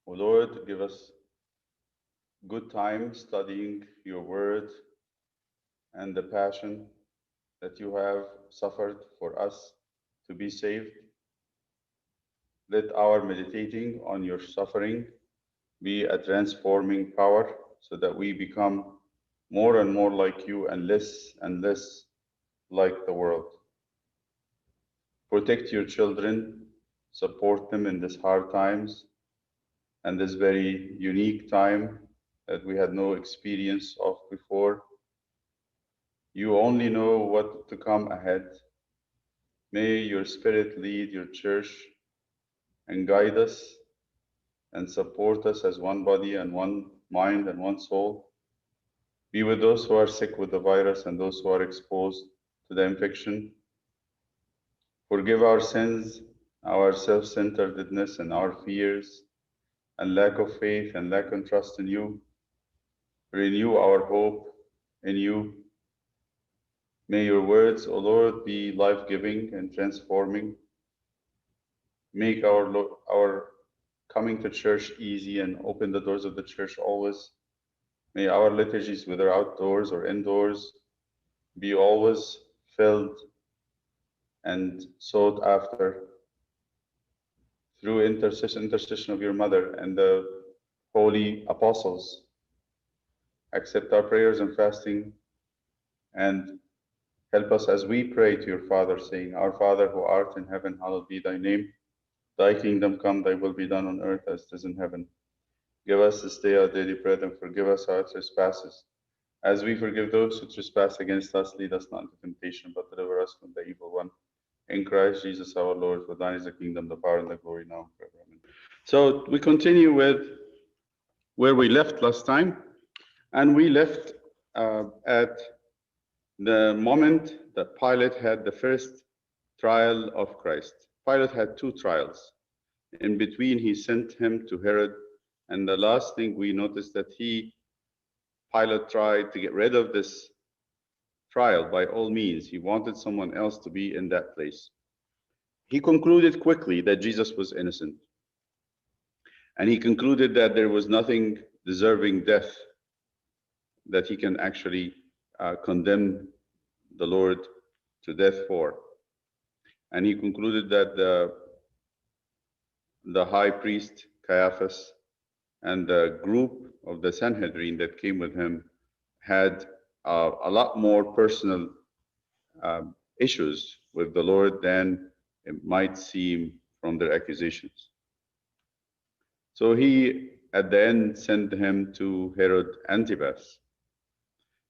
O Lord, give us good time studying your word and the passion that you have suffered for us to be saved. Let our meditating on your suffering be a transforming power so that we become more and more like you and less like the world. Protect your children, support them in these hard times and this very unique time that we had no experience of before. You only know what to come ahead. May your Spirit lead your church and guide us and support us as one body and one mind and one soul. Be with those who are sick with the virus and those who are exposed to the infection. Forgive our sins, our self-centeredness and our fears and lack of faith and lack of trust in you. Renew our hope in you. May your words, O Lord, be life-giving and transforming. Make our coming to church easy and open the doors of the church always. May our liturgies, whether outdoors or indoors, be always filled and sought after through intercession of your mother and the holy apostles. Accept our prayers and fasting and help us as we pray to your Father, saying, Our Father who art in heaven, hallowed be thy name. Thy kingdom come, thy will be done on earth as it is in heaven. Give us this day our daily bread, and forgive us our trespasses, as we forgive those who trespass against us. Lead us not into temptation, but deliver us from the evil one. In Christ Jesus our Lord, for thine is the kingdom, the power, and the glory now and forever. Amen. So we continue with where we left last time, and we left at the moment that Pilate had the first trial of Christ. Pilate had two trials. In between, he sent him to Herod, and the last thing we noticed that Pilate tried to get rid of this trial by all means. He wanted someone else to be in that place. He concluded quickly that Jesus was innocent, and he concluded that there was nothing deserving death that he can actually condemn the Lord to death for. And he concluded that the high priest Caiaphas and the group of the Sanhedrin that came with him had a lot more personal issues with the Lord than it might seem from their accusations. So he, at the end, sent him to Herod Antipas.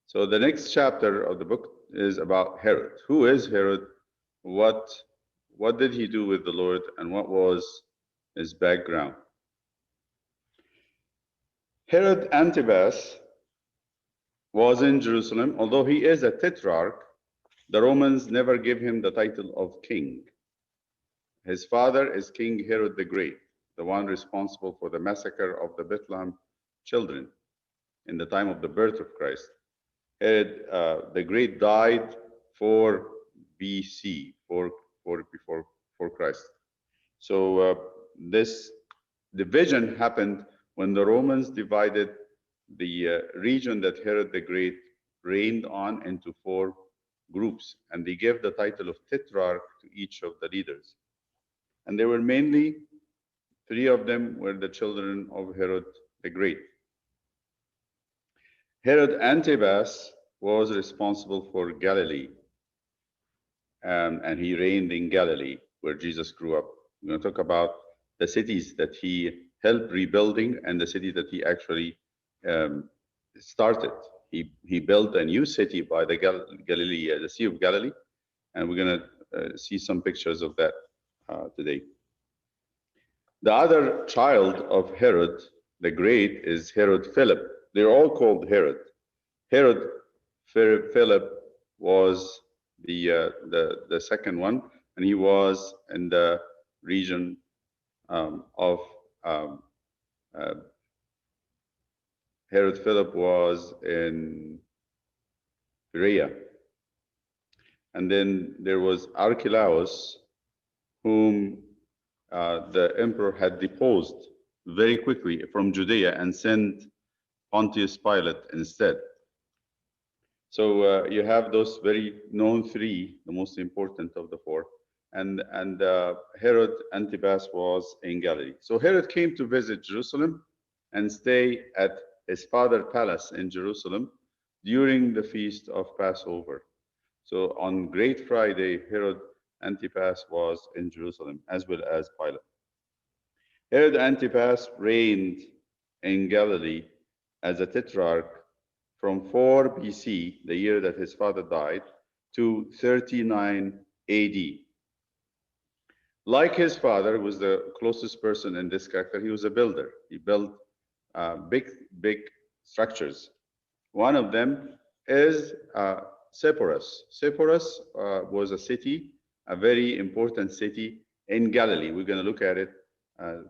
So the next chapter of the book is about Herod. Who is Herod? What did he do with the Lord, and what was his background? Herod Antipas was in Jerusalem. Although he is a tetrarch, the Romans never gave him the title of king. His father is King Herod the Great, the one responsible for the massacre of the Bethlehem children in the time of the birth of Christ. Herod the Great died 4 BC, before Christ. So this division happened when the Romans divided the region that Herod the Great reigned on into 4 groups, and they gave the title of tetrarch to each of the leaders. And there were mainly 3 of them were the children of Herod the Great. Herod Antipas was responsible for Galilee, and he reigned in Galilee, where Jesus grew up. We're going to talk about the cities that he helped rebuilding and the city that he actually started. He built a new city by the Galilee, the Sea of Galilee, and we're going to see some pictures of that today. The other child of Herod the Great is Herod Philip. They're all called Herod. Herod Philip was the second one, and he was in the region of Herod Philip was in Perea. And then there was Archelaus, whom the emperor had deposed very quickly from Judea and sent Pontius Pilate instead. So you have those very known three, the most important of the four. And Herod Antipas was in Galilee. So Herod came to visit Jerusalem and stay at his father's palace in Jerusalem during the feast of Passover. So on Great Friday, Herod Antipas was in Jerusalem, as well as Pilate. Herod Antipas reigned in Galilee as a tetrarch from 4 BC, the year that his father died, to 39 AD. Like his father, who was the closest person in this character, he was a builder. He built big structures. One of them is Sepphoris. Sepphoris was a city, a very important city in Galilee. We're going to look at it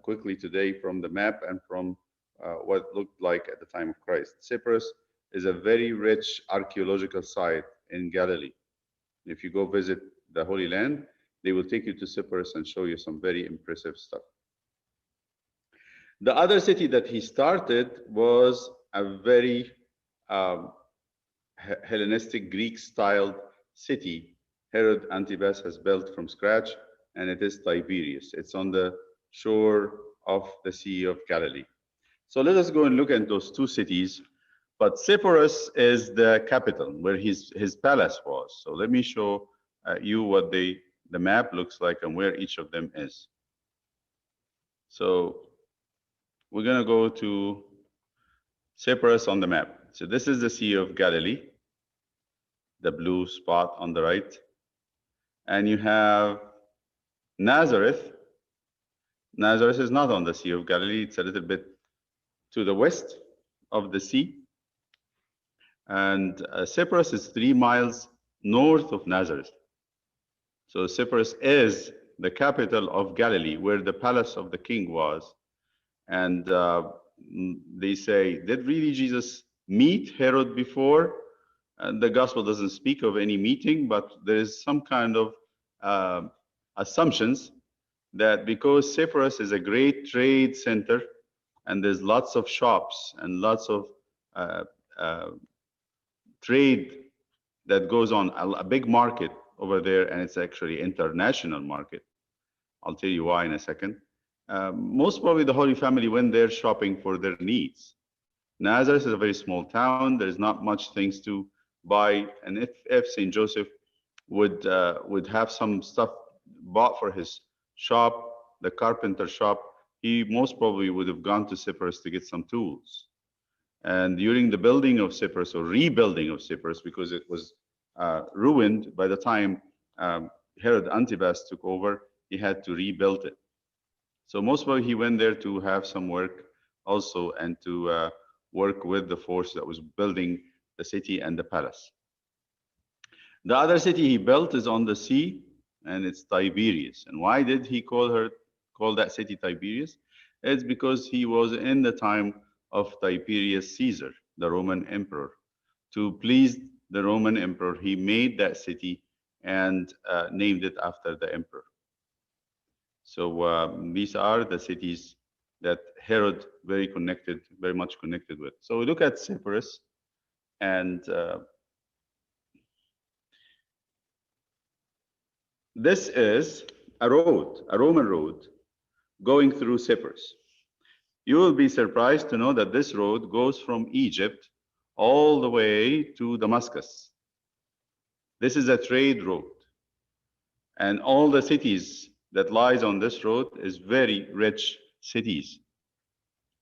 quickly today from the map and from what it looked like at the time of Christ. Sepphoris is a very rich archaeological site in Galilee. If you go visit the Holy Land, they will take you to Sepphoris and show you some very impressive stuff. The other city that he started was a very Hellenistic Greek-styled city Herod Antipas has built from scratch, and it is Tiberias. It's on the shore of the Sea of Galilee. So let us go and look at those two cities. But Sepphoris is the capital, where his palace was. So let me show you what the map looks like and where each of them is. So we're going to go to Sepphoris on the map. So this is the Sea of Galilee, the blue spot on the right. And you have Nazareth. Nazareth is not on the Sea of Galilee. It's a little bit to the west of the sea. And Sepphoris is 3 miles north of Nazareth. So Sepphoris is the capital of Galilee, where the palace of the king was. And they say, did really Jesus meet Herod before? And the gospel doesn't speak of any meeting, but there is some kind of assumptions that because Sepphoris is a great trade center, and there's lots of shops and lots of trade that goes on, a big market over there, and it's actually international market. I'll tell you why in a second. Most probably the Holy Family went there shopping for their needs. Nazareth is a very small town. There's not much things to buy, and if St. Joseph would have some stuff bought for his shop, the carpenter shop, he most probably would have gone to Sepphoris to get some tools. And during the building of Sepphoris, or rebuilding of Sepphoris, because it was ruined by the time Herod Antipas took over, he had to rebuild it. So most probably he went there to have some work also, and to work with the force that was building the city and the palace. The other city he built is on the sea, and it's Tiberias. And why did he call that city Tiberias? It's because he was in the time of Tiberius Caesar, the Roman emperor. To please the Roman emperor, he made that city and named it after the emperor. So these are the cities that Herod very much connected with. So we look at Sepphoris, and this is a road, a Roman road, going through Sepphoris. You will be surprised to know that this road goes from Egypt all the way to Damascus. This is a trade road. And all the cities that lies on this road is very rich cities.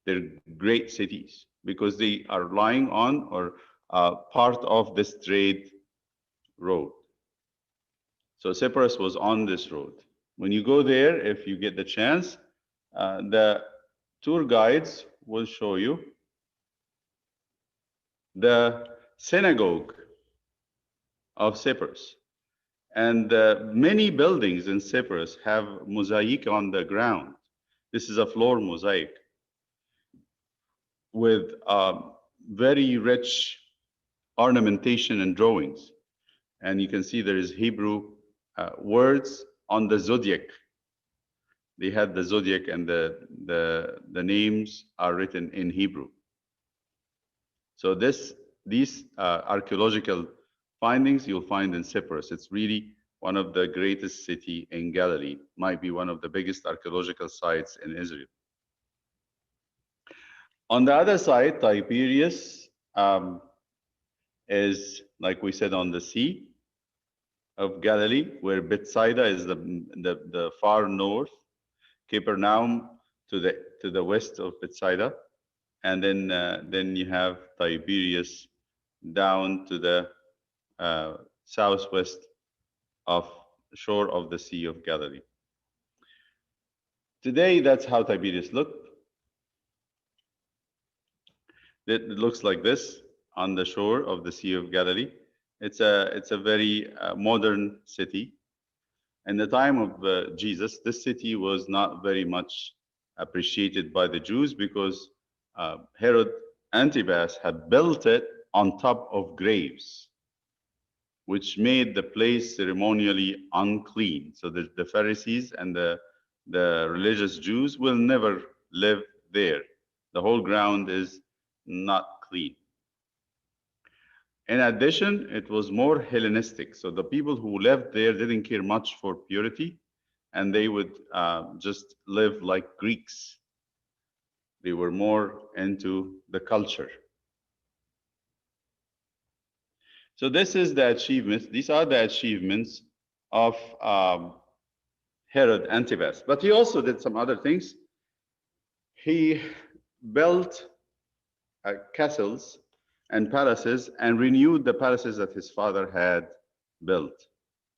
They're great cities because they are lying on or part of this trade road. So Sepphoris was on this road. When you go there, if you get the chance, the tour guides will show you the synagogue of Sepphoris. And many buildings in Sepphoris have mosaic on the ground. This is a floor mosaic with very rich ornamentation and drawings. And you can see there is Hebrew words on the zodiac. they had the zodiac, and the names are written in Hebrew. So these archaeological findings you'll find in Cyprus. It's really one of the greatest city in Galilee, might be one of the biggest archaeological sites in Israel. On the other side, Tiberias is, like we said, on the sea of Galilee, where Bethsaida is the far north, Capernaum to the west of Bethsaida, and then you have Tiberias down to the southwest of shore of the Sea of Galilee. Today, that's how Tiberias looked. It looks like this on the shore of the Sea of Galilee. It's a very modern city. In the time of Jesus, this city was not very much appreciated by the Jews because Herod Antipas had built it on top of graves, which made the place ceremonially unclean. So the Pharisees and the religious Jews will never live there. The whole ground is not clean. In addition, it was more Hellenistic. So the people who lived there didn't care much for purity, and they would just live like Greeks. They were more into the culture. So this is the achievements. These are the achievements of Herod Antipas. But he also did some other things. He built castles and palaces and renewed the palaces that his father had built.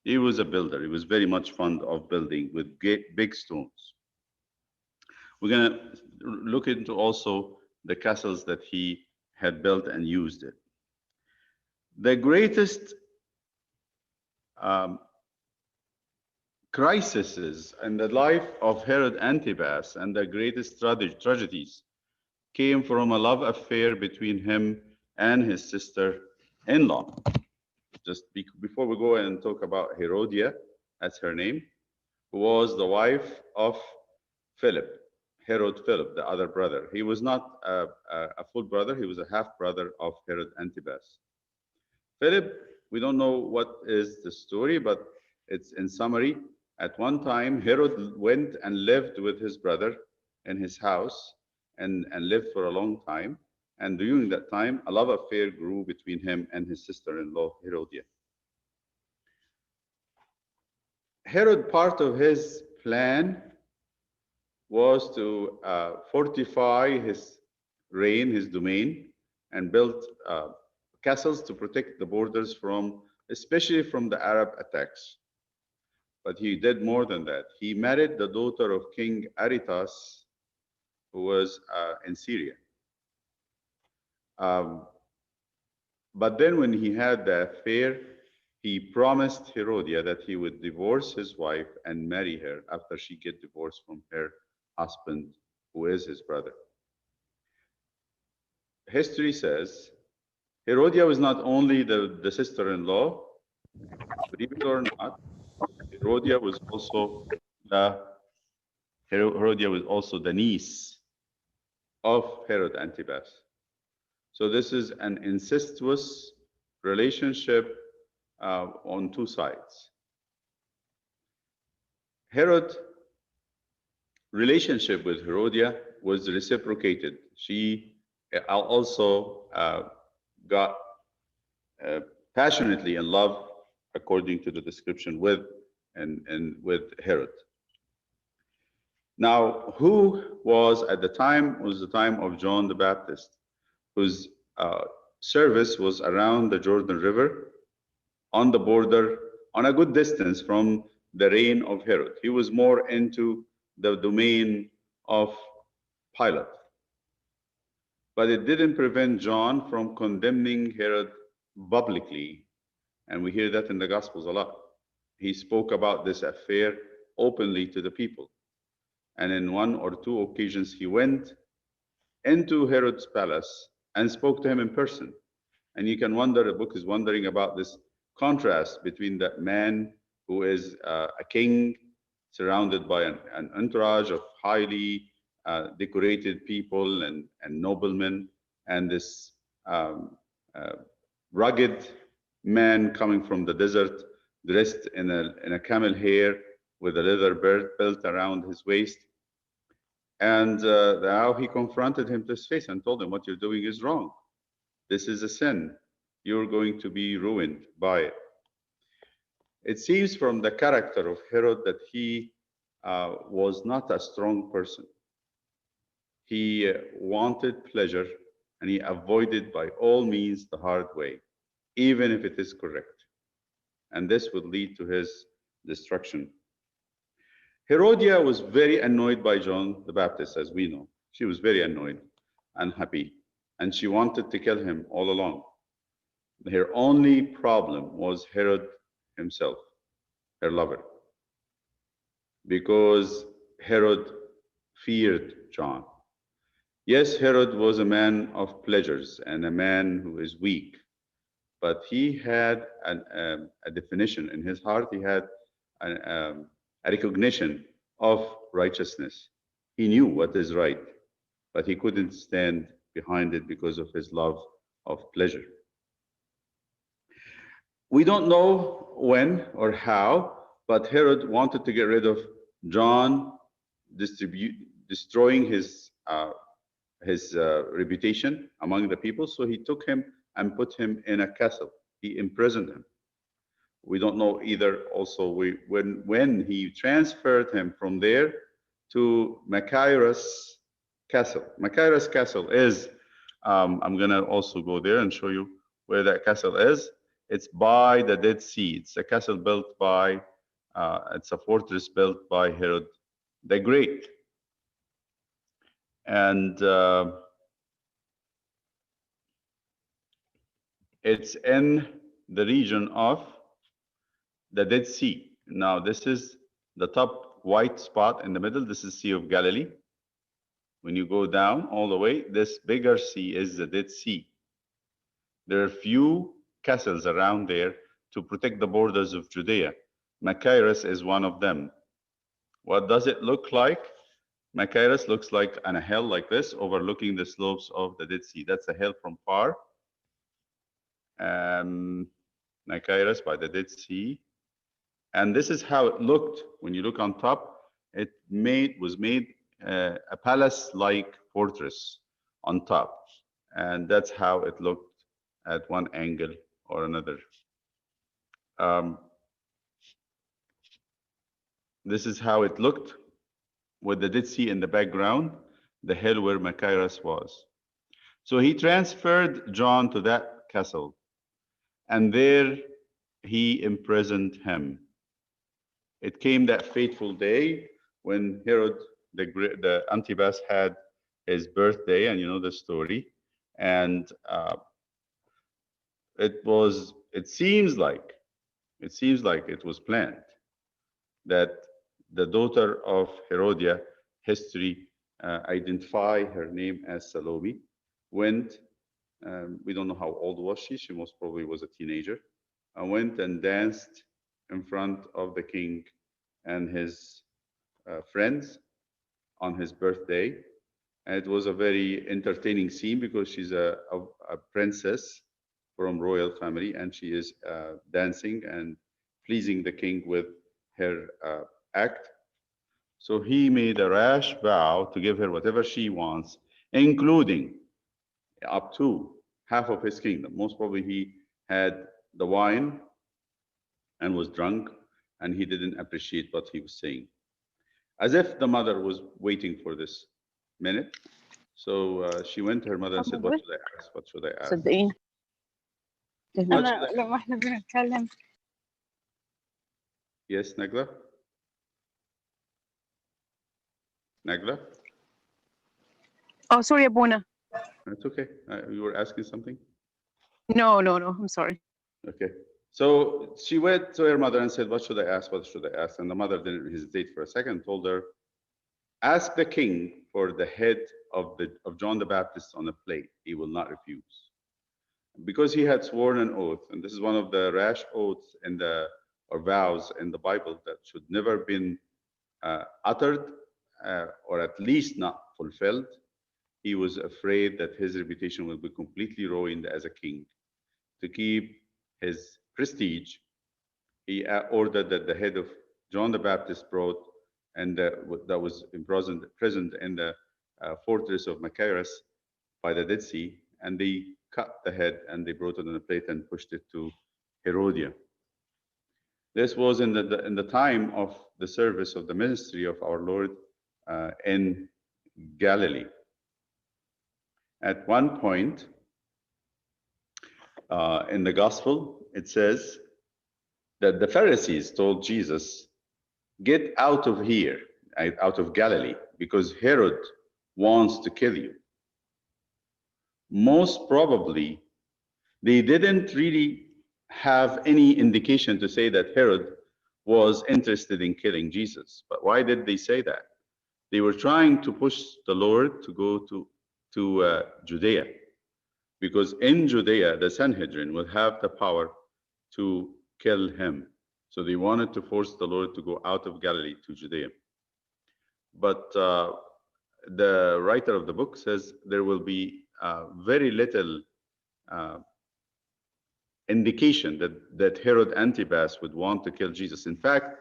He was a builder. He was very much fond of building with big stones. We're going to look into also the castles that he had built and used it. The greatest crises in the life of Herod Antipas and the greatest tragedies came from a love affair between him and his sister-in-law. Just before we go and talk about Herodia, that's her name, who was the wife of Philip, Herod Philip, the other brother. He was not a full brother, he was a half-brother of Herod Antipas. Philip, we don't know what is the story, but it's in summary. At one time, Herod went and lived with his brother in his house and lived for a long time. And during that time, a love affair grew between him and his sister-in-law, Herodia. Herod, part of his plan was to fortify his reign, his domain, and build castles to protect the borders from, especially from the Arab attacks. But he did more than that. He married the daughter of King Aretas, who was in Syria. But then when he had the affair, he promised Herodia that he would divorce his wife and marry her after she get divorced from her husband, who is his brother. History says Herodia was not only the sister-in-law, believe it or not, Herodia was also the niece of Herod Antipas. So this is an incestuous relationship on two sides. Herod's relationship with Herodia was reciprocated. She also got passionately in love, according to the description, with Herod. Now, who was at the time was the time of John the Baptist, whose service was around the Jordan River, on the border, on a good distance from the reign of Herod. He was more into the domain of Pilate. But it didn't prevent John from condemning Herod publicly. And we hear that in the Gospels a lot. He spoke about this affair openly to the people. And in one or two occasions, he went into Herod's palace and spoke to him in person. And you can wonder, the book is wondering about this contrast between that man who is a king surrounded by an entourage of highly decorated people and noblemen, and this uh, rugged man coming from the desert, dressed in a camel hair with a leather belt around his waist. And now he confronted him to his face and told him, "What you're doing is wrong. This is a sin. You're going to be ruined by it." It seems from the character of Herod that he was not a strong person. He wanted pleasure and he avoided by all means the hard way, even if it is correct. And this would lead to his destruction. Herodia was very annoyed by John the Baptist, as we know. She was very annoyed, unhappy, and she wanted to kill him all along. Her only problem was Herod himself, her lover, because Herod feared John. Yes, Herod was a man of pleasures and a man who is weak, but he had a definition in his heart. He had a recognition of righteousness. He knew what is right, but he couldn't stand behind it because of his love of pleasure. We don't know when or how, but Herod wanted to get rid of John, destroying his reputation among the people. So he took him and put him in a castle. He imprisoned him. We don't know either. Also, when he transferred him from there to Machaerus Castle. Machaerus Castle is, I'm going to also go there and show you where that castle is. It's by the Dead Sea. It's a castle built by, it's a fortress built by Herod the Great. And it's in the region of the Dead Sea. Now, this is the top white spot in the middle. This is Sea of Galilee. When you go down all the way, this bigger sea is the Dead Sea. There are few castles around there to protect the borders of Judea. Machaerus is one of them. What does it look like? Machaerus looks like on a hill like this, overlooking the slopes of the Dead Sea. That's a hill from far. Machaerus by the Dead Sea. And this is how it looked when you look on top. It was made a palace-like fortress on top. And that's how it looked at one angle or another. This is how it looked with the Dead Sea in the background, the hill where Machaerus was. So he transferred John to that castle, and there he imprisoned him. It came that fateful day when Herod the Antipas had his birthday, and you know the story. And it seems like it was planned that the daughter of Herodia, history identify her name as Salome, went, we don't know how old was she most probably was a teenager, went and danced in front of the king and his friends on his birthday. And it was a very entertaining scene because she's a princess from royal family, and she is dancing and pleasing the king with her act. So he made a rash vow to give her whatever she wants, including up to half of his kingdom. Most probably he had the wine and was drunk, and he didn't appreciate what he was saying. As if the mother was waiting for this minute. So she went to her mother and said, "What should I ask? What should I ask?" صدقيني أنا لما إحنا بنتكلم Yes, Nagla? Nagla? Oh, sorry, Abuna. It's okay. You were asking something? No, I'm sorry. Okay. So she went to her mother and said, "What should I ask? What should I ask?" And the mother didn't hesitate for a second, told her, "Ask the king for the head of John the Baptist on a plate. He will not refuse." Because he had sworn an oath, and this is one of the rash oaths or vows in the Bible that should never been uttered, or at least not fulfilled, he was afraid that his reputation will be completely ruined as a king. To keep his prestige, he ordered that the head of John the Baptist brought, and that was imprisoned in the fortress of Machaerus by the Dead Sea, and they cut the head and they brought it on a plate and pushed it to Herodia. This was in the time of the service of the ministry of our Lord in Galilee. At one point in the gospel, it says that the Pharisees told Jesus, "Get out of here, out of Galilee, because Herod wants to kill you." Most probably, they didn't really have any indication to say that Herod was interested in killing Jesus. But why did they say that? They were trying to push the Lord to go to Judea, because in Judea, the Sanhedrin will have the power to kill him. So they wanted to force the Lord to go out of Galilee to Judea. But the writer of the book says there will be very little indication that Herod Antipas would want to kill Jesus. In fact,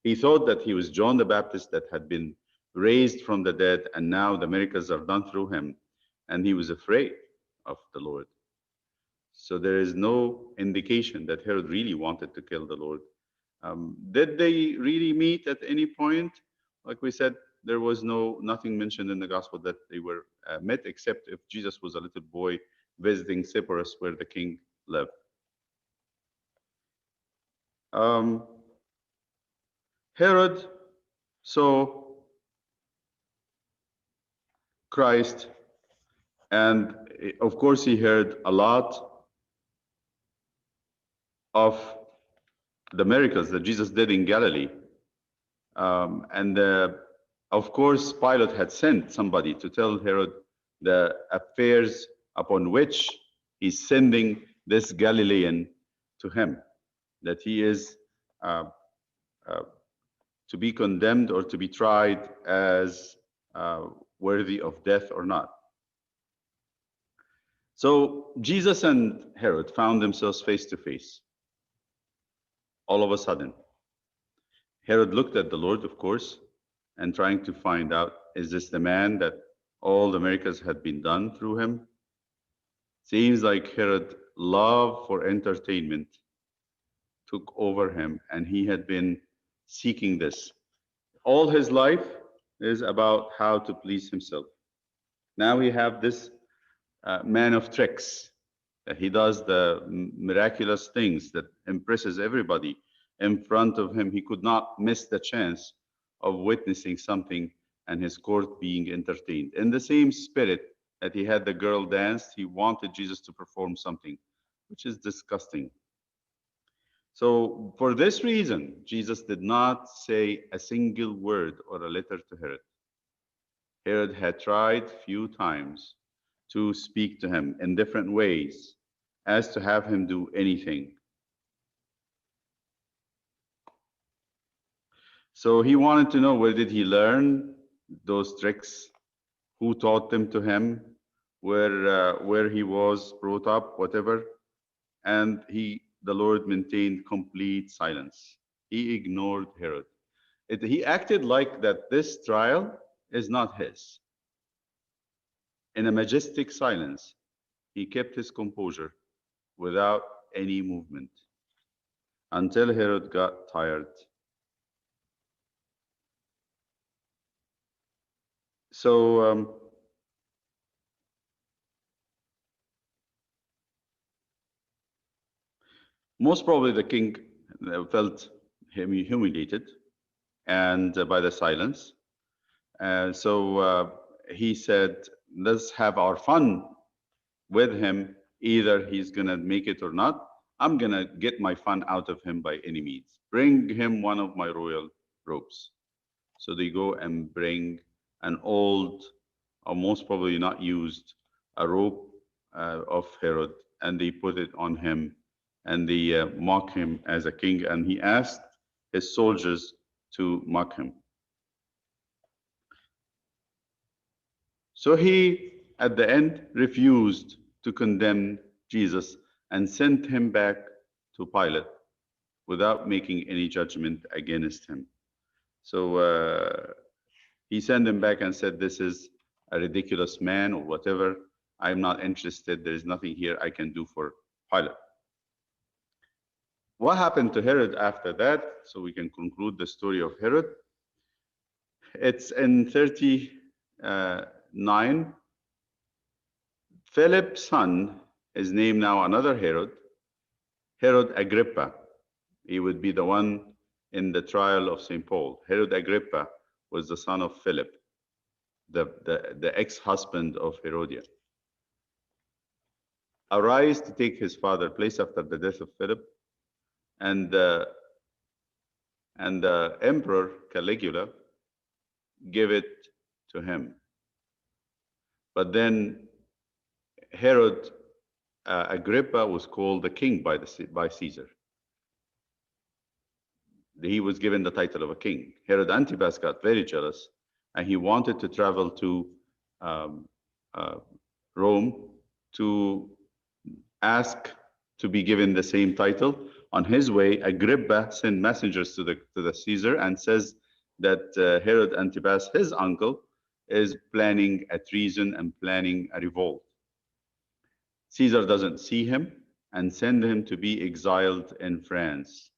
he thought that he was John the Baptist that had been raised from the dead, and now the miracles are done through him, and he was afraid of the Lord. So there is no indication that Herod really wanted to kill the Lord. Did they really meet at any point? Like we said, there was nothing mentioned in the gospel that they were met, except if Jesus was a little boy visiting Cyprus, where the king lived. Herod saw Christ, and of course he heard a lot of the miracles that Jesus did in Galilee. Of course, Pilate had sent somebody to tell Herod the affairs upon which he's sending this Galilean to him, that he is to be condemned or to be tried as worthy of death or not. So Jesus and Herod found themselves face to face. All of a sudden, Herod looked at the Lord, of course, and trying to find out, is this the man that all the miracles had been done through him? Seems like Herod's love for entertainment took over him, and he had been seeking this. All his life is about how to please himself. Now we have this man of tricks. He does the miraculous things that impresses everybody in front of him. He could not miss the chance of witnessing something and his court being entertained. In the same spirit that he had the girl dance, he wanted Jesus to perform something, which is disgusting. So for this reason, Jesus did not say a single word or a letter to Herod. Herod had tried few times to speak to him in different ways as to have him do anything. So he wanted to know, where did he learn those tricks? Who taught them to him? Where he was brought up, whatever. And the Lord maintained complete silence. He ignored Herod. He acted like that this trial is not his. In a majestic silence, he kept his composure without any movement until Herod got tired. So most probably the king felt humiliated and by the silence. So he said, let's have our fun with him. Either he's going to make it or not. I'm going to get my fun out of him by any means. Bring him one of my royal robes. So they go and bring an old, or most probably not used, a robe of Herod, and they put it on him, and they mock him as a king. And he asked his soldiers to mock him. So he, at the end, refused to condemn Jesus and sent him back to Pilate without making any judgment against him. So he sent him back and said, "This is a ridiculous man," or whatever. "I'm not interested. There is nothing here I can do for Pilate." What happened to Herod after that? So we can conclude the story of Herod. It's in 39. Philip's son is named now another Herod, Herod Agrippa. He would be the one in the trial of St. Paul. Herod Agrippa was the son of Philip, the ex-husband of Herodias. Arise to take his father's place after the death of Philip, and the emperor Caligula gave it to him. But then Herod Agrippa was called the king by Caesar. He was given the title of a king. Herod Antipas got very jealous, and he wanted to travel to Rome to ask to be given the same title. On his way, Agrippa sent messengers to the Caesar and says that Herod Antipas, his uncle, is planning a treason and planning a revolt. Caesar doesn't see him and send him to be exiled in France,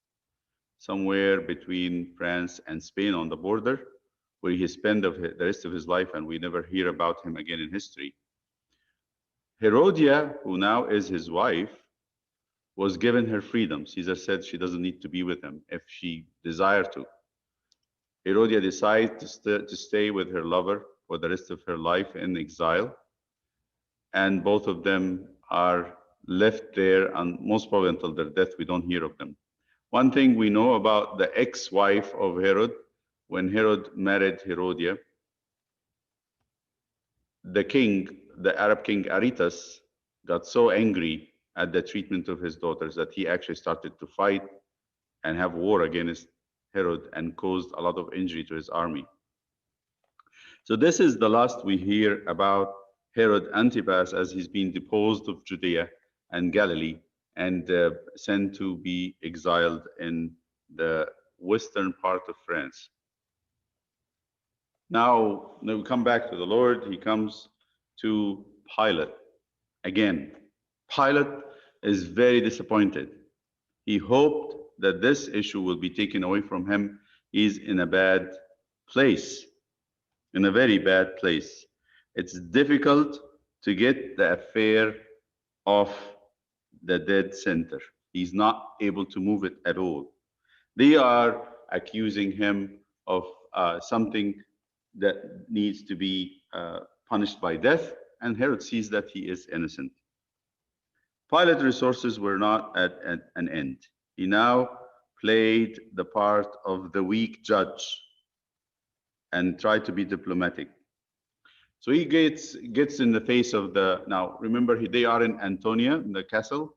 somewhere between France and Spain on the border, where he spent the rest of his life, and we never hear about him again in history. Herodia, who now is his wife, was given her freedom. Caesar said she doesn't need to be with him if she desired to. Herodia decided to stay with her lover for the rest of her life in exile, and both of them are left there, and most probably until their death. We don't hear of them. One thing we know about the ex-wife of Herod, when Herod married Herodia, the Arab king Aretas, got so angry at the treatment of his daughters that he actually started to fight and have war against Herod and caused a lot of injury to his army. So this is the last we hear about Herod Antipas, as he's been deposed of Judea and Galilee and sent to be exiled in the western part of France. Now we come back to the Lord. He comes to Pilate again. Pilate is very disappointed. He hoped that this issue will be taken away from him. He's in a bad place, in a very bad place. It's difficult to get the affair off the dead center. He's not able to move it at all. They are accusing him of something that needs to be punished by death, and Herod sees that he is innocent. Pilate's resources were not at an end. He now played the part of the weak judge and tried to be diplomatic. So he gets in the face of now remember, they are in Antonia, in the castle.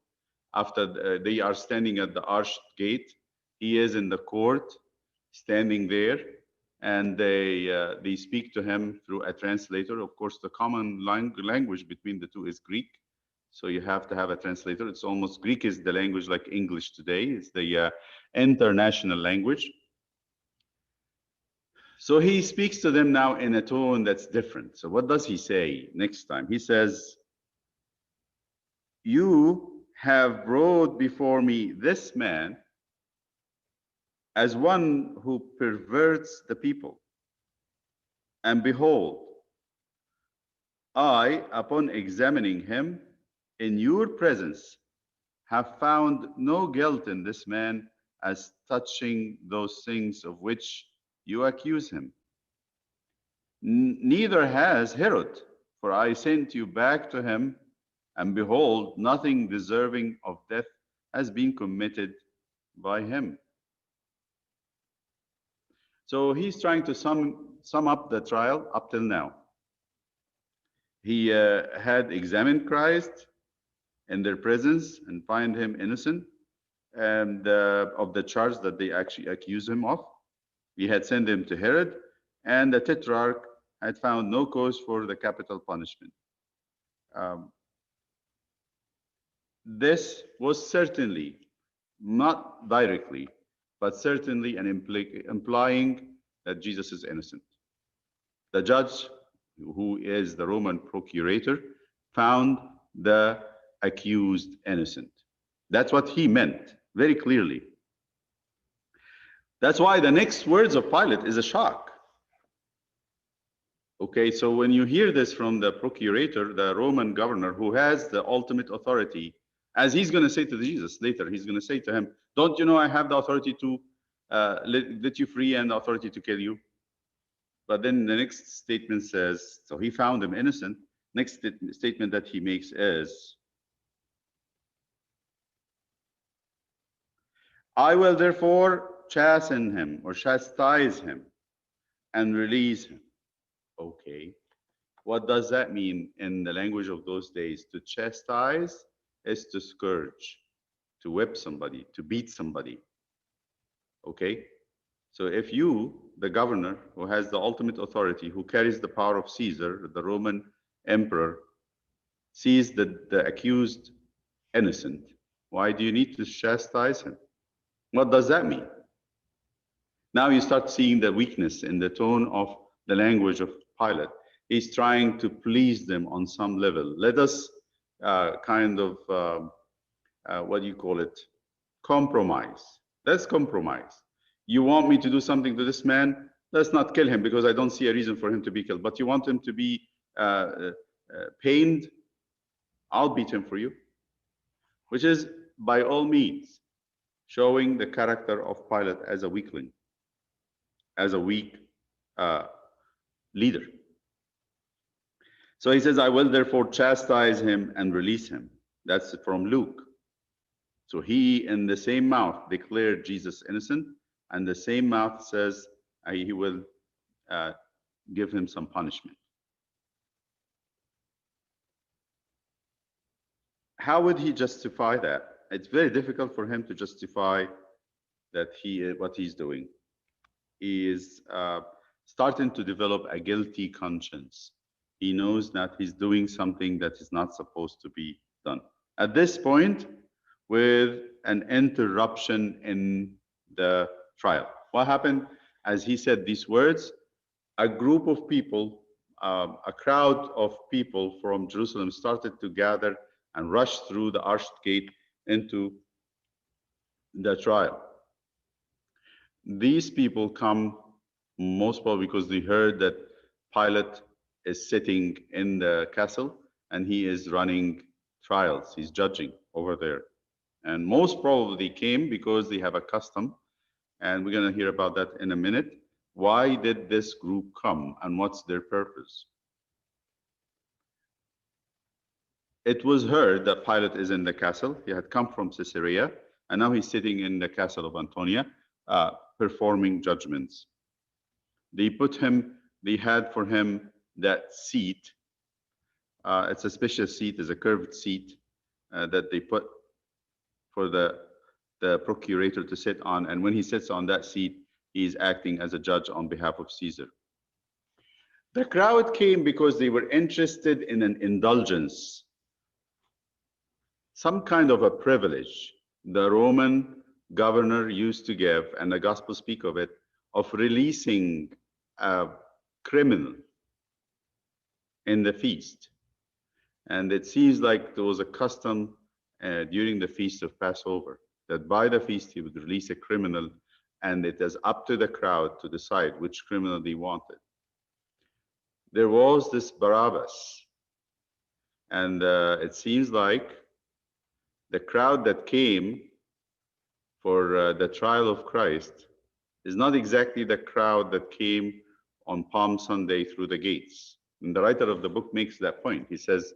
After they are standing at the arched gate, he is in the court, standing there, and they speak to him through a translator. Of course, the common language between the two is Greek, so you have to have a translator. It's almost, Greek is the language like English today. It's the international language. So he speaks to them now in a tone that's different. So what does he say next time? He says, "You have brought before me this man as one who perverts the people. And behold, I, upon examining him in your presence, have found no guilt in this man as touching those things of which you accuse him. Neither has Herod, for I sent you back to him, and behold, nothing deserving of death has been committed by him." So he's trying to sum up the trial up till now. He had examined Christ in their presence and find him innocent and of the charge that they actually accuse him of. He had sent him to Herod, and the Tetrarch had found no cause for the capital punishment. This was certainly, not directly, but certainly implying that Jesus is innocent. The judge, who is the Roman procurator, found the accused innocent. That's what he meant very clearly. That's why the next words of Pilate is a shock. Okay, so when you hear this from the procurator, the Roman governor, who has the ultimate authority, as he's going to say to Jesus later, he's going to say to him, don't you know I have the authority to let you free and the authority to kill you? But then the next statement says, so he found him innocent. Next statement that he makes is, I will therefore chasten him or chastise him and release him. Okay, what does that mean in the language of those days? To chastise is to scourge, to whip somebody, to beat somebody. Okay, so if you, the governor, who has the ultimate authority, who carries the power of Caesar, the Roman emperor, sees the accused innocent, why do you need to chastise him? What does that mean? Now you start seeing the weakness in the tone of the language of Pilate. He's trying to please them on some level. Let us kind of, what do you call it? Compromise. Let's compromise. You want me to do something to this man? Let's not kill him because I don't see a reason for him to be killed. But you want him to be pained? I'll beat him for you. Which is, by all means, showing the character of Pilate as a weakling, as a weak leader. So he says, I will therefore chastise him and release him. That's from Luke. So he, in the same mouth, declared Jesus innocent, and the same mouth says he will give him some punishment. How would he justify that? It's very difficult for him to justify that what he's doing. He is starting to develop a guilty conscience. He knows that he's doing something that is not supposed to be done. At this point, with an interruption in the trial. What happened? As he said these words, a group of people, a crowd of people from Jerusalem started to gather and rush through the arched gate into the trial. These people come most probably because they heard that Pilate is sitting in the castle and he is running trials. He's judging over there. And most probably came because they have a custom, and we're going to hear about that in a minute. Why did this group come and what's their purpose? It was heard that Pilate is in the castle. He had come from Caesarea, and now he's sitting in the castle of Antonia, performing judgments. They had for him that seat. It's a special seat, it's a curved seat that they put for the procurator to sit on. And when he sits on that seat, he's acting as a judge on behalf of Caesar. The crowd came because they were interested in an indulgence, some kind of a privilege the Roman governor used to give, and the Gospels speak of it, of releasing a criminal in the feast. And it seems like there was a custom during the feast of Passover, that by the feast he would release a criminal, and it is up to the crowd to decide which criminal they wanted. There was this Barabbas, and it seems like the crowd that came for the trial of Christ is not exactly the crowd that came on Palm Sunday through the gates. And the writer of the book makes that point. He says,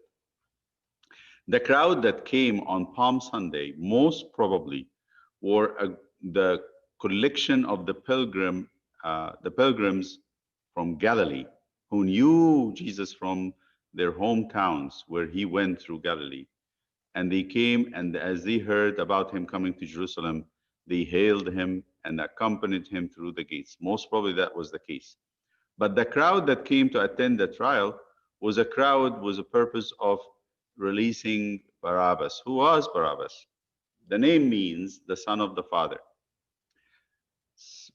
the crowd that came on Palm Sunday most probably were the collection of the pilgrims from Galilee who knew Jesus from their hometowns where he went through Galilee. And they came, and as they heard about him coming to Jerusalem, they hailed him and accompanied him through the gates. Most probably that was the case. But the crowd that came to attend the trial was a crowd with a purpose of releasing Barabbas. Who was Barabbas? The name means the son of the father.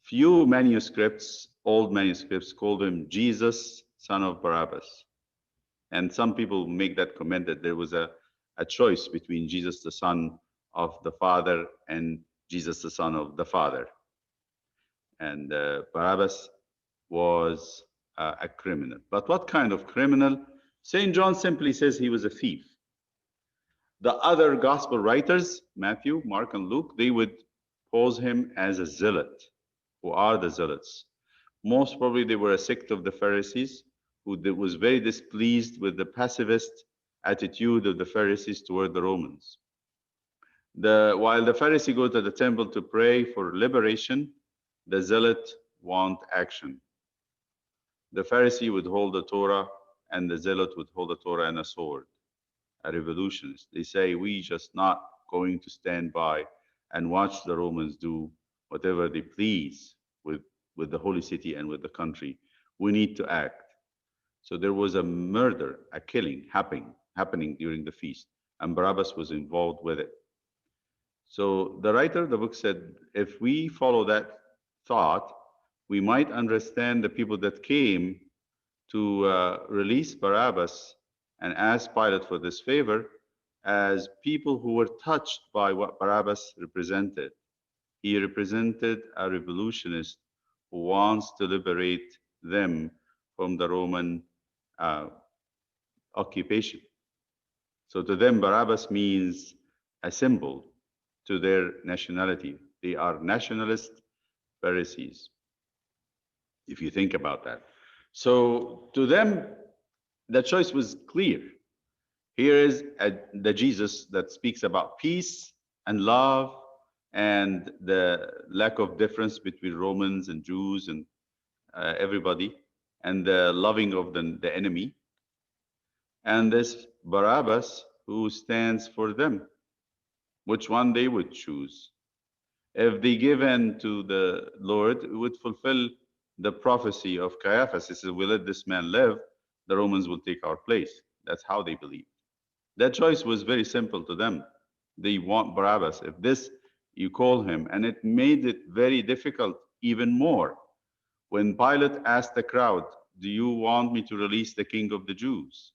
Few manuscripts, old manuscripts, called him Jesus, son of Barabbas. And some people make that comment that there was a choice between Jesus, the son of the father, and Jesus, the son of the father. And Barabbas was a criminal. But what kind of criminal? St. John simply says he was a thief. The other gospel writers, Matthew, Mark, and Luke, they would pose him as a zealot. Who are the zealots? Most probably they were a sect of the Pharisees who was very displeased with the pacifist attitude of the Pharisees toward the Romans. While the Pharisee go to the temple to pray for liberation, the zealot want action. The Pharisee would hold the Torah, and the zealot would hold the Torah and a sword, a revolutionist. They say, we just not going to stand by and watch the Romans do whatever they please with the holy city and with the country. We need to act. So there was a murder, a killing happening during the feast, and Barabbas was involved with it. So the writer of the book said, if we follow that thought, we might understand the people that came to release Barabbas and ask Pilate for this favor as people who were touched by what Barabbas represented. He represented a revolutionist who wants to liberate them from the Roman occupation. So to them, Barabbas means a symbol to their nationality. They are nationalist Pharisees, if you think about that. So to them, the choice was clear. Here is the Jesus that speaks about peace and love and the lack of difference between Romans and Jews and everybody, and the loving of the enemy. And this Barabbas who stands for them, which one they would choose. If they give in to the Lord, it would fulfill the prophecy of Caiaphas. He says, we let this man live, the Romans will take our place. That's how they believe. That choice was very simple to them. They want Barabbas. If this, you call him. And it made it very difficult even more. When Pilate asked the crowd, do you want me to release the king of the Jews?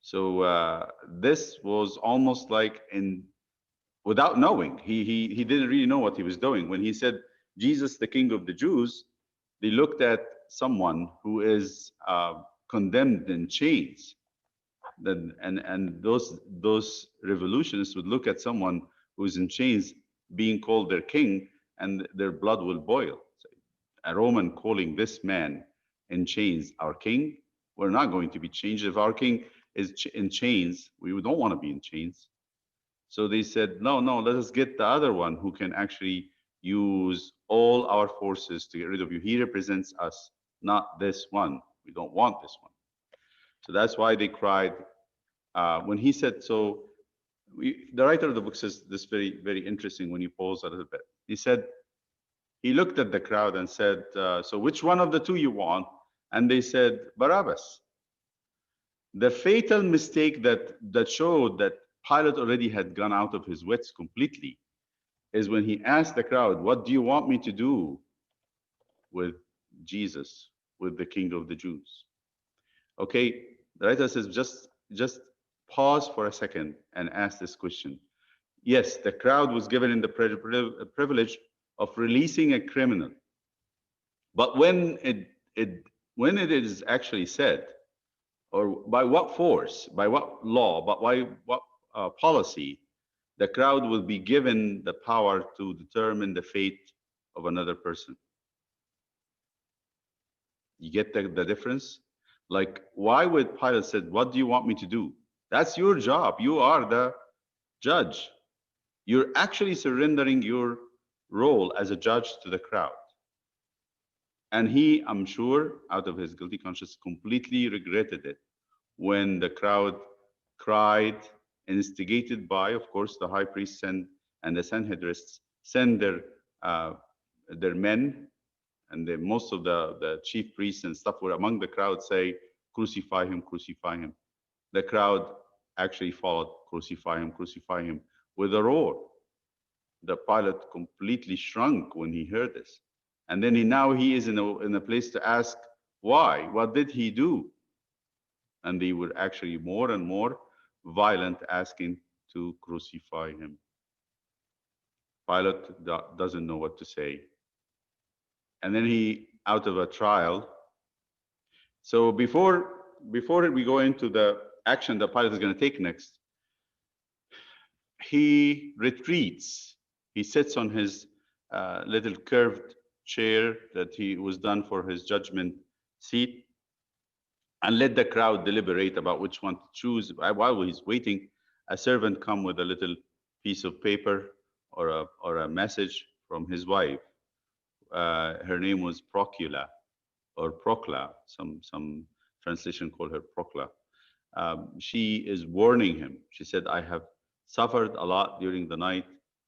So this was almost like without knowing. He didn't really know what he was doing. When he said, Jesus, the king of the Jews, they looked at someone who is condemned in chains. And those revolutionists would look at someone who's in chains being called their king, and their blood will boil. A Roman calling this man in chains our king, we're not going to be changed. If our king is in chains, we don't want to be in chains. So they said, no, let us get the other one who can actually use all our forces to get rid of you. He represents us, not this one. We don't want this one. So that's why they cried. When he said so, the writer of the book says this very, very interesting when you pause a little bit. He said, he looked at the crowd and said, so which one of the two you want? And they said, Barabbas. The fatal mistake that showed that Pilate already had gone out of his wits completely is when he asked the crowd, what do you want me to do with Jesus, with the King of the Jews? Okay, the writer says, just pause for a second and ask this question. Yes, the crowd was given the privilege of releasing a criminal. But when it is actually said, or by what force, by what law, but by what policy, the crowd will be given the power to determine the fate of another person. You get the difference? Like, why would Pilate said, what do you want me to do? That's your job. You are the judge. You're actually surrendering your role as a judge to the crowd. And he, I'm sure, out of his guilty conscience, completely regretted it when the crowd cried, instigated by, of course, the high priest and the Sanhedrists send their men And then most of the chief priests and stuff were among the crowd say, crucify him, crucify him. The crowd actually followed, crucify him, with a roar. The Pilate completely shrunk when he heard this. And then now he is in a place to ask, why? What did he do? And they were actually more and more violent, asking to crucify him. Pilate doesn't know what to say. And then he, out of a trial. So before we go into the action that Pilate is going to take next, he retreats. He sits on his little curved chair that he was done for his judgment seat, and let the crowd deliberate about which one to choose. While he's waiting, a servant come with a little piece of paper or a message from his wife. Her name was Procula or Procla. Some translation call her Procla. She is warning him. She said, I have suffered a lot during the night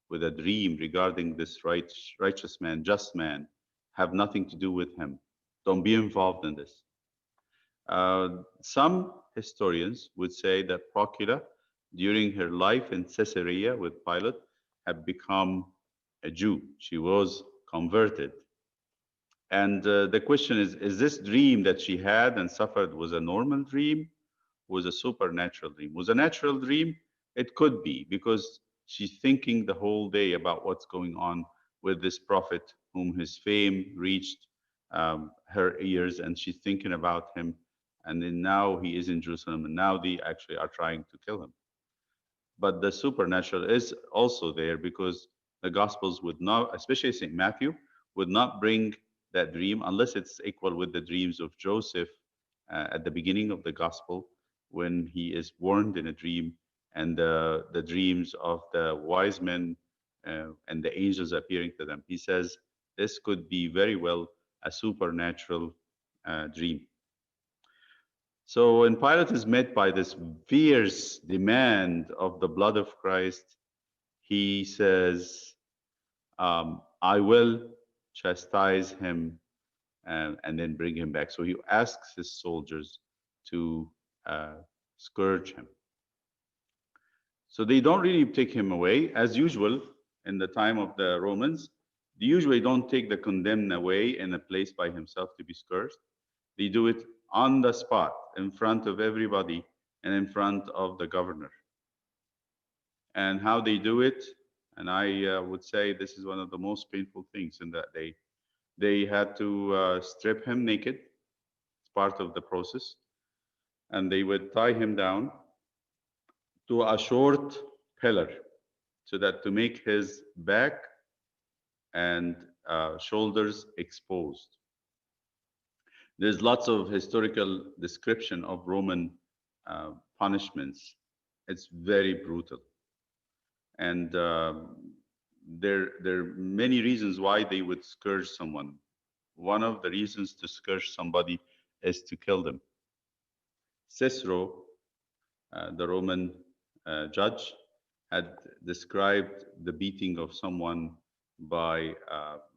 with a dream regarding this righteous man, just man. Have nothing to do with him. Don't be involved in this. Some historians would say that Procula, during her life in Caesarea with Pilate, had become a Jew. She was converted. And the question is this dream that she had and suffered was a normal dream? Was a supernatural dream? Was a natural dream? It could be, because she's thinking the whole day about what's going on with this prophet whom his fame reached her ears, and she's thinking about him. And then now he is in Jerusalem, and now they actually are trying to kill him. But the supernatural is also there, because the Gospels would not, especially St. Matthew, would not bring that dream unless it's equal with the dreams of Joseph at the beginning of the Gospel, when he is warned in a dream, and the dreams of the wise men and the angels appearing to them. He says this could be very well a supernatural dream. So when Pilate is met by this fierce demand of the blood of Christ, he says, I will chastise him and then bring him back. So he asks his soldiers to scourge him. So they don't really take him away. As usual, in the time of the Romans, they usually don't take the condemned away in a place by himself to be scourged. They do it on the spot, in front of everybody, and in front of the governor. And how they do it, and I would say this is one of the most painful things in that day. They had to strip him naked. It's part of the process. And they would tie him down to a short pillar, so that to make his back and shoulders exposed. There's lots of historical description of Roman punishments. It's very brutal. And there are many reasons why they would scourge someone. One of the reasons to scourge somebody is to kill them. Cicero, the Roman judge, had described the beating of someone by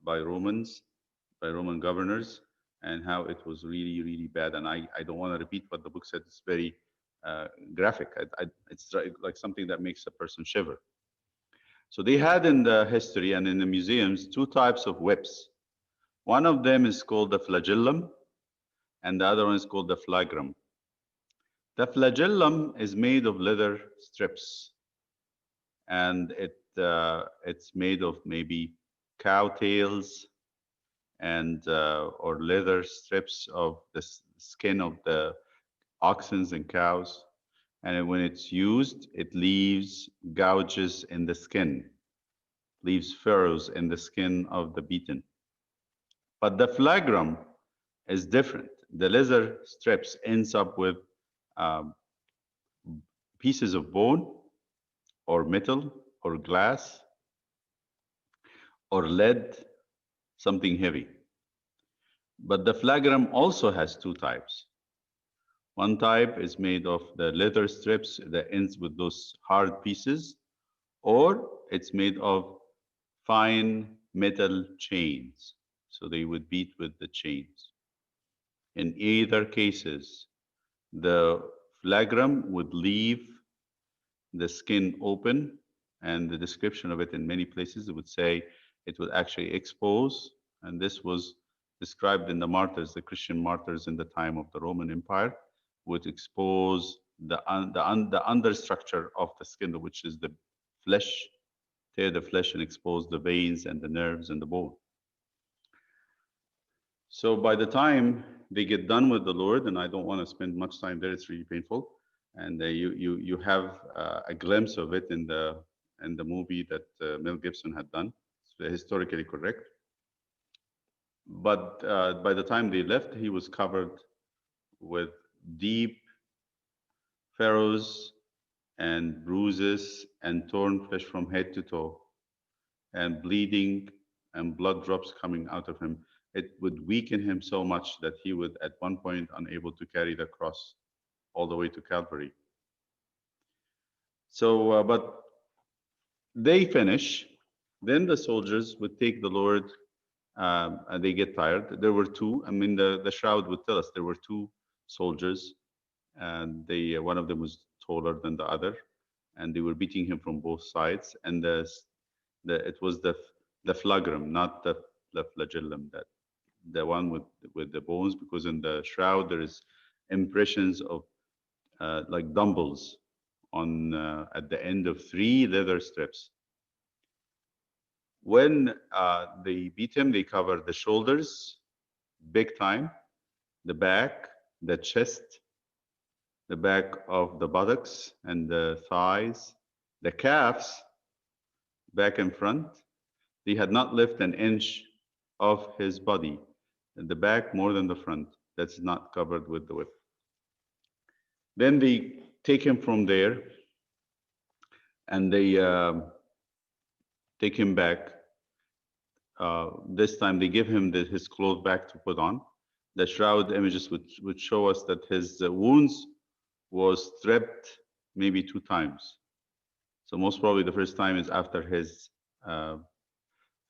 Roman governors, and how it was really, really bad. And I don't want to repeat what the book said. It's very graphic. It's like something that makes a person shiver. So they had in the history and in the museums 2 types of whips. One of them is called the flagellum, and the other one is called the flagrum. The flagellum is made of leather strips, and it's made of maybe cow tails and or leather strips of the skin of the oxen and cows. And when it's used, it leaves gouges in the skin, leaves furrows in the skin of the beaten. But the flagrum is different. The leather strips ends up with pieces of bone or metal or glass or lead, something heavy. But the flagrum also has 2 types. One type is made of the leather strips that ends with those hard pieces, or it's made of fine metal chains. So they would beat with the chains. In either cases, the flagrum would leave the skin open, and the description of it in many places, it would say it would actually expose, and this was described in the martyrs, the Christian martyrs in the time of the Roman Empire, would expose the understructure of the skin, which is the flesh, tear the flesh and expose the veins and the nerves and the bone. So by the time they get done with the Lord, and I don't want to spend much time there, it's really painful. And you have a glimpse of it in the movie that Mel Gibson had done. It's historically correct. But by the time they left, he was covered with deep furrows and bruises and torn flesh from head to toe, and bleeding and blood drops coming out of him. It would weaken him so much that he would at one point unable to carry the cross all the way to Calvary. So, but they finish, then the soldiers would take the Lord, and they get tired. There were two, I mean, the shroud would tell us there were two soldiers, and they, one of them was taller than the other, and they were beating him from both sides. And it was the flagrum, not the flagellum, that the one with the bones, because in the shroud there is impressions of like dumbbells on at the end of 3 leather strips. When they beat him, they cover the shoulders, big time, the back, the chest, the back of the buttocks and the thighs, the calves, back and front. They had not left an inch of his body, the back more than the front. That's not covered with the whip. Then they take him from there, and they take him back. This time they give him his clothes back to put on. The shroud images would show us that his wounds was stripped maybe 2 times. So most probably the first time is after his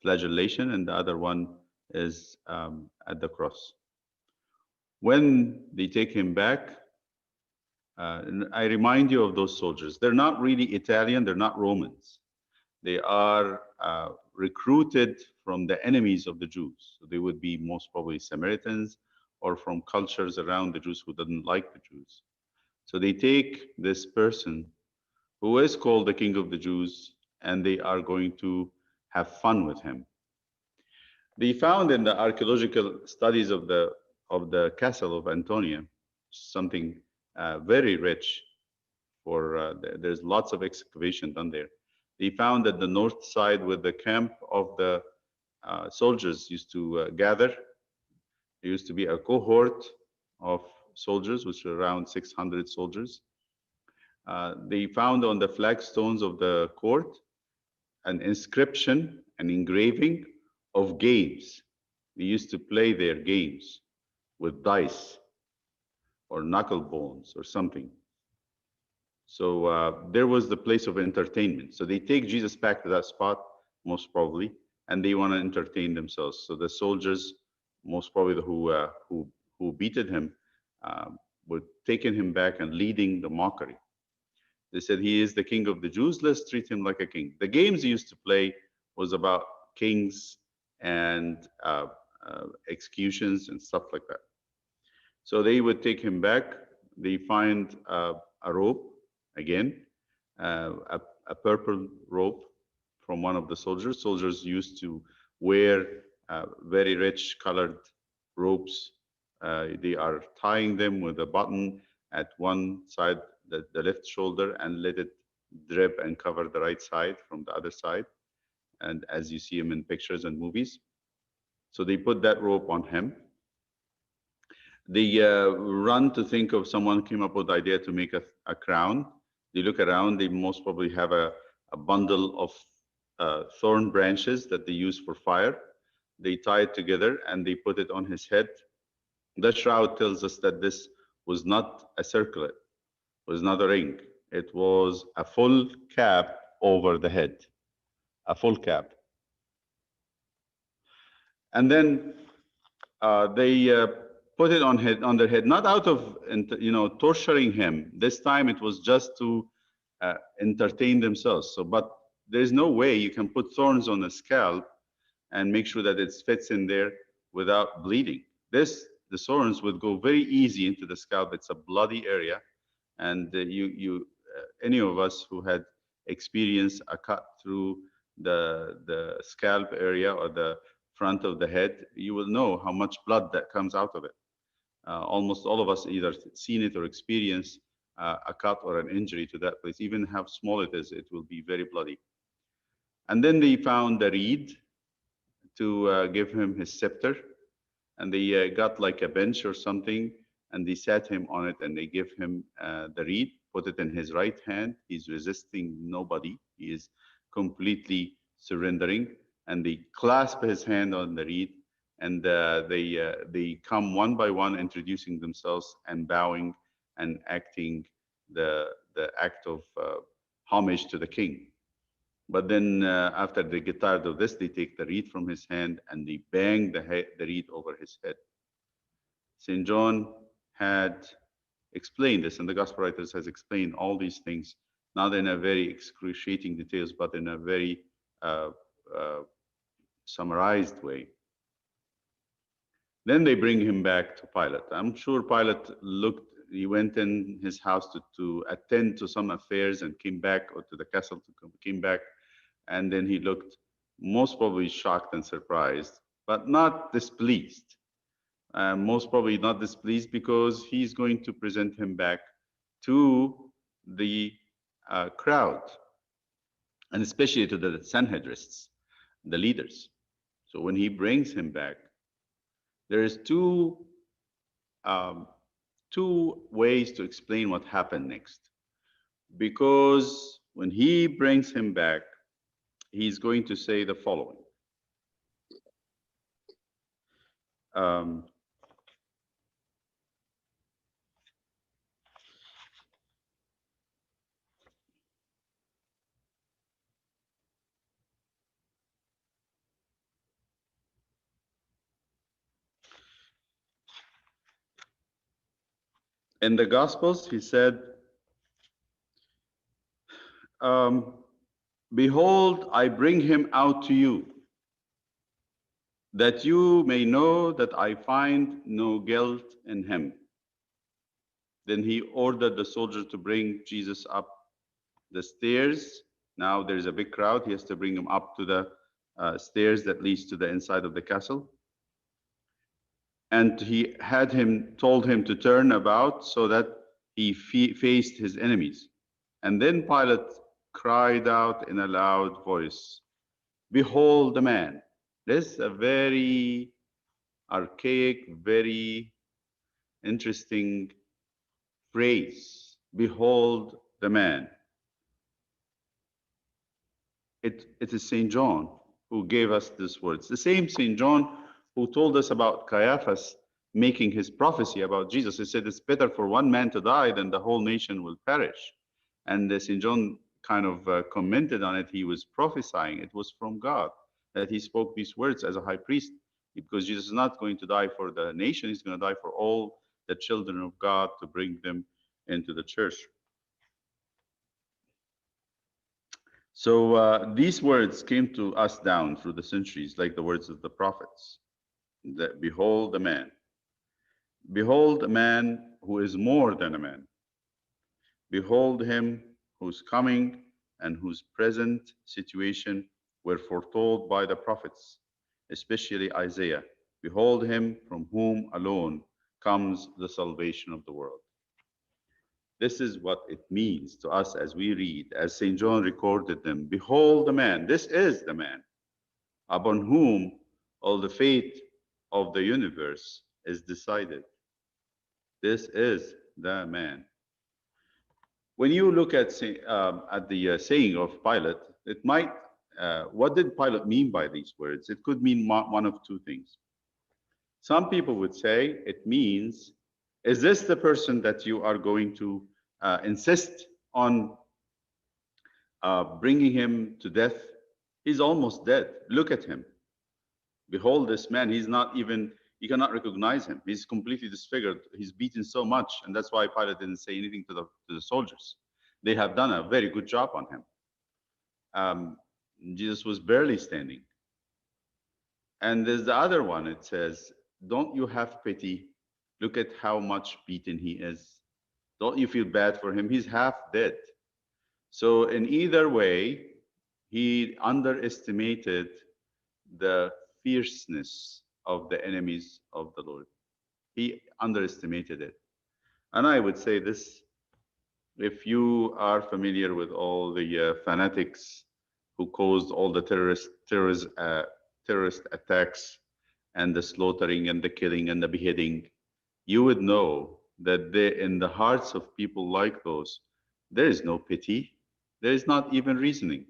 flagellation, and the other one is at the cross. When they take him back, I remind you of those soldiers. They're not really Italian, they're not Romans. They are recruited from the enemies of the Jews. So they would be most probably Samaritans or from cultures around the Jews who didn't like the Jews. So they take this person who is called the King of the Jews, and they are going to have fun with him. They found in the archaeological studies of the castle of Antonia something very rich. There's lots of excavation done there. They found that the north side, where the camp of the soldiers used to gather, there used to be a cohort of soldiers, which were around 600 soldiers. They found on the flagstones of the court an inscription, an engraving of games. They used to play their games with dice or knuckle bones or something. So there was the place of entertainment. So they take Jesus back to that spot, most probably, and they want to entertain themselves. So the soldiers, most probably who beated him, were taking him back and leading the mockery. They said, he is the King of the Jews, let's treat him like a king. The games he used to play was about kings and executions and stuff like that. So they would take him back. They find a rope, again, a purple rope from one of the soldiers. Soldiers used to wear very rich colored ropes. They are tying them with a button at one side, the left shoulder, and let it drip and cover the right side from the other side. And as you see him in pictures and movies. So they put that rope on him. They run to think of someone came up with the idea to make a crown. They look around, they most probably have a bundle of thorn branches that they use for fire. They tie it together and they put it on his head. The shroud tells us that this was not a circlet, it was not a ring. It was a full cap over the head, a full cap. And then they put it on their head, not out of torturing him. This time it was just to entertain themselves. So, but there's no way you can put thorns on a scalp and make sure that it fits in there without bleeding. The thorns would go very easy into the scalp. It's a bloody area, and any of us who had experienced a cut through the scalp area or the front of the head, you will know how much blood that comes out of it. Almost all of us either seen it or experienced a cut or an injury to that place. Even how small it is, it will be very bloody. And then they found the reed to give him his scepter, and they got like a bench or something, and they sat him on it, and they give him the reed, put it in his right hand. He's resisting nobody. He is completely surrendering, and they clasp his hand on the reed, and they come one by one, introducing themselves and bowing and acting the act of homage to the king. But then after they get tired of this, they take the reed from his hand and they bang the reed over his head. St. John had explained this, and the gospel writers has explained all these things, not in a very excruciating details, but in a very summarized way. Then they bring him back to Pilate. I'm sure Pilate he went in his house to attend to some affairs and came back, or to the castle came back, and then he looked most probably shocked and surprised, but not displeased. Most probably not displeased, because he's going to present him back to the crowd, and especially to the Sanhedrists, the leaders. So when he brings him back, there is two ways to explain what happened next. Because when he brings him back, he's going to say the following. In the Gospels, he said, behold, I bring him out to you, that you may know that I find no guilt in him. Then he ordered the soldier to bring Jesus up the stairs. Now there's a big crowd. He has to bring him up to the stairs that leads to the inside of the castle. And he had told him to turn about so that he faced his enemies. And then Pilate cried out in a loud voice, behold the man. This is a very archaic, very interesting phrase. Behold the man. It is St. John who gave us these words. The same St. John who told us about Caiaphas making his prophecy about Jesus. He said, it's better for one man to die than the whole nation will perish. And St. John kind of commented on it. He was prophesying. It was from God that he spoke these words as a high priest, because Jesus is not going to die for the nation. He's going to die for all the children of God, to bring them into the church. So these words came to us down through the centuries, like the words of the prophets. That behold a man. Behold a man who is more than a man. Behold him whose coming and whose present situation were foretold by the prophets, especially Isaiah. Behold him from whom alone comes the salvation of the world. This is what it means to us as we read, as St. John recorded them. Behold the man. This is the man upon whom all the fate of the universe is decided. This is the man. When you look at the saying of Pilate, it might, what did Pilate mean by these words? It could mean one of two things. Some people would say it means, is this the person that you are going to insist on bringing him to death? He's almost dead. Look at him. behold this man, he's not even, you cannot recognize him. He's completely disfigured. He's beaten so much. And that's why Pilate didn't say anything to the soldiers. They have done a very good job on him. Jesus was barely standing. And there's the other one. It says, don't you have pity? Look at how much beaten he is. Don't you feel bad for him? He's half dead. So in either way, he underestimated the fierceness of the enemies of the Lord. He underestimated it. And I would say this, if you are familiar with all the fanatics who caused all the terrorist attacks and the slaughtering and the killing and the beheading, you would know that in the hearts of people like those, there is no pity. There is not even reasoning.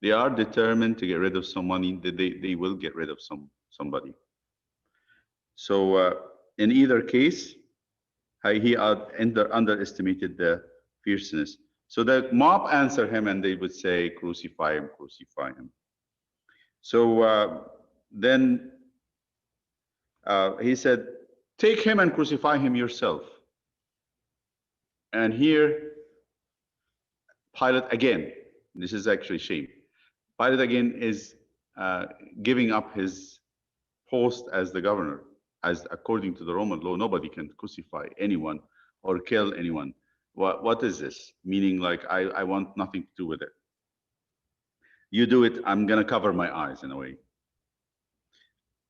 They are determined to get rid of someone. They will get rid of somebody. So in either case, he underestimated the fierceness. So the mob answer him and they would say, crucify him, crucify him. So then he said, take him and crucify him yourself. And here, Pilate again, this is actually shame. Pilate again is giving up his post as the governor. As according to the Roman law, nobody can crucify anyone or kill anyone. What is this? Meaning like, I want nothing to do with it. You do it, I'm gonna cover my eyes in a way.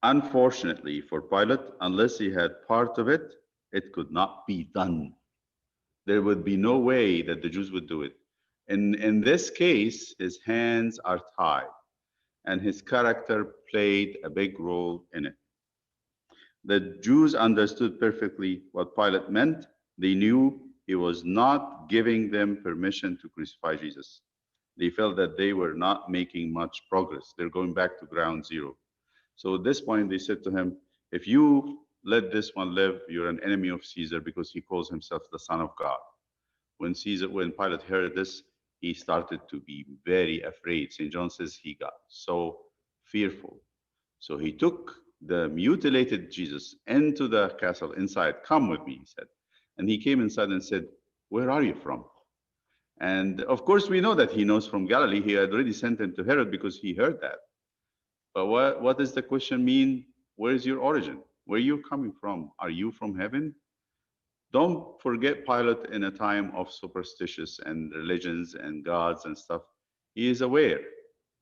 Unfortunately for Pilate, unless he had part of it, it could not be done. There would be no way that the Jews would do it. In this case, his hands are tied and his character played a big role in it. The Jews understood perfectly what Pilate meant. They knew he was not giving them permission to crucify Jesus. They felt that they were not making much progress. They're going back to ground zero. So at this point, they said to him, if you let this one live, you're an enemy of Caesar, because he calls himself the Son of God. When Pilate heard this, he started to be very afraid. St. John says he got so fearful. So he took the mutilated Jesus into the castle inside. Come with me, he said. And he came inside and said, where are you from? And of course, we know that he knows from Galilee. He had already sent him to Herod because he heard that. But what does the question mean? Where is your origin? Where are you coming from? Are you from heaven? Don't forget Pilate in a time of superstitious and religions and gods and stuff. He is aware.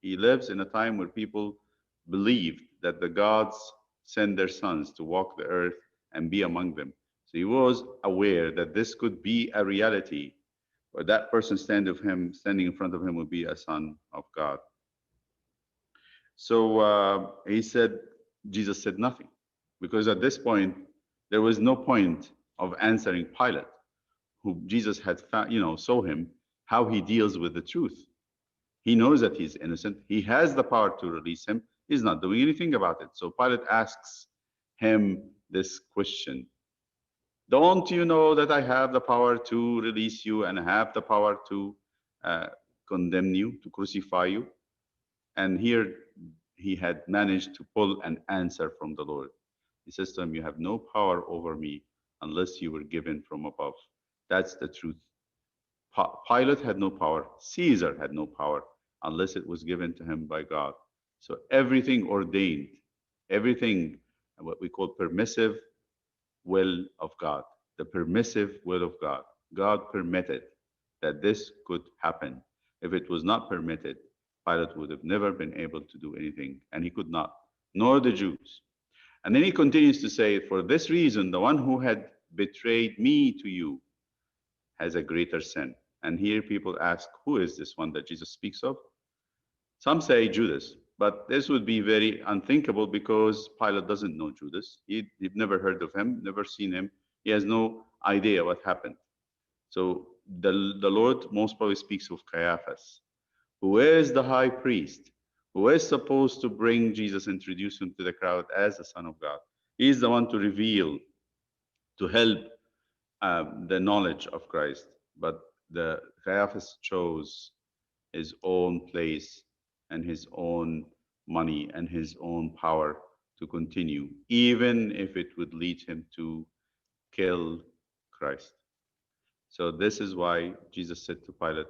He lives in a time where people believed that the gods send their sons to walk the earth and be among them. So he was aware that this could be a reality, where that person standing in front of him would be a son of God. So Jesus said nothing, because at this point, there was no point of answering Pilate, who Jesus had saw him, how he deals with the truth. He knows that he's innocent. He has the power to release him. He's not doing anything about it. So Pilate asks him this question. Don't you know that I have the power to release you and have the power to condemn you, to crucify you? And here he had managed to pull an answer from the Lord. He says to him, you have no power over me unless you were given from above. That's the truth. Pilate had no power. Caesar had no power unless it was given to him by God. So everything ordained, everything what we call permissive will of God, the permissive will of God. God permitted that this could happen. If it was not permitted, Pilate would have never been able to do anything, and he could not, nor the Jews. And then he continues to say, for this reason, the one who had betrayed me to you has a greater sin. And here people ask, who is this one that Jesus speaks of? Some say Judas, but this would be very unthinkable because Pilate doesn't know Judas. He'd never heard of him, never seen him. He has no idea what happened. So the Lord most probably speaks of Caiaphas, who is the high priest, who is supposed to bring Jesus, introduce him to the crowd as the Son of God. He's the one to reveal, to help the knowledge of Christ. But the Caiaphas chose his own place and his own money and his own power to continue, even if it would lead him to kill Christ. So this is why Jesus said to Pilate,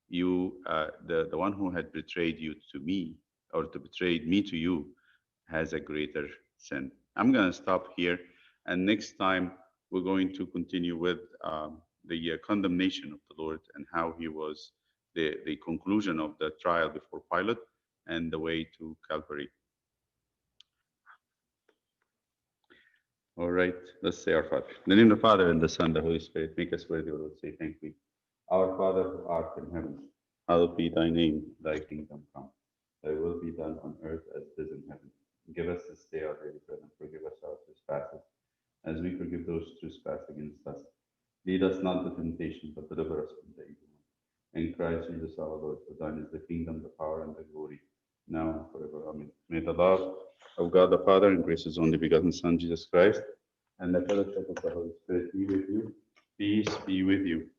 "You, the one who had betrayed you to me, or to betrayed me to you, has a greater sin." I'm going to stop here, and next time we're going to continue with the condemnation of the Lord and how he was the conclusion of the trial before Pilate and the way to Calvary. All right, let's say our Father. In the name of the Father, and the Son, and the Holy Spirit, make us worthy, O Lord, say thank you. Our Father who art in heaven, hallowed be thy name, thy kingdom come. Thy will be done on earth as it is in heaven. Give us this day our daily bread, and forgive us our trespasses, as we forgive those who trespass against us. Lead us not into temptation, but deliver us from the evil one. In Christ Jesus our Lord, for thine is the kingdom, the power, and the glory, now and forever. Amen. May the love of God the Father and grace of his only begotten Son, Jesus Christ, and the fellowship of the Holy Spirit be with you. Peace be with you.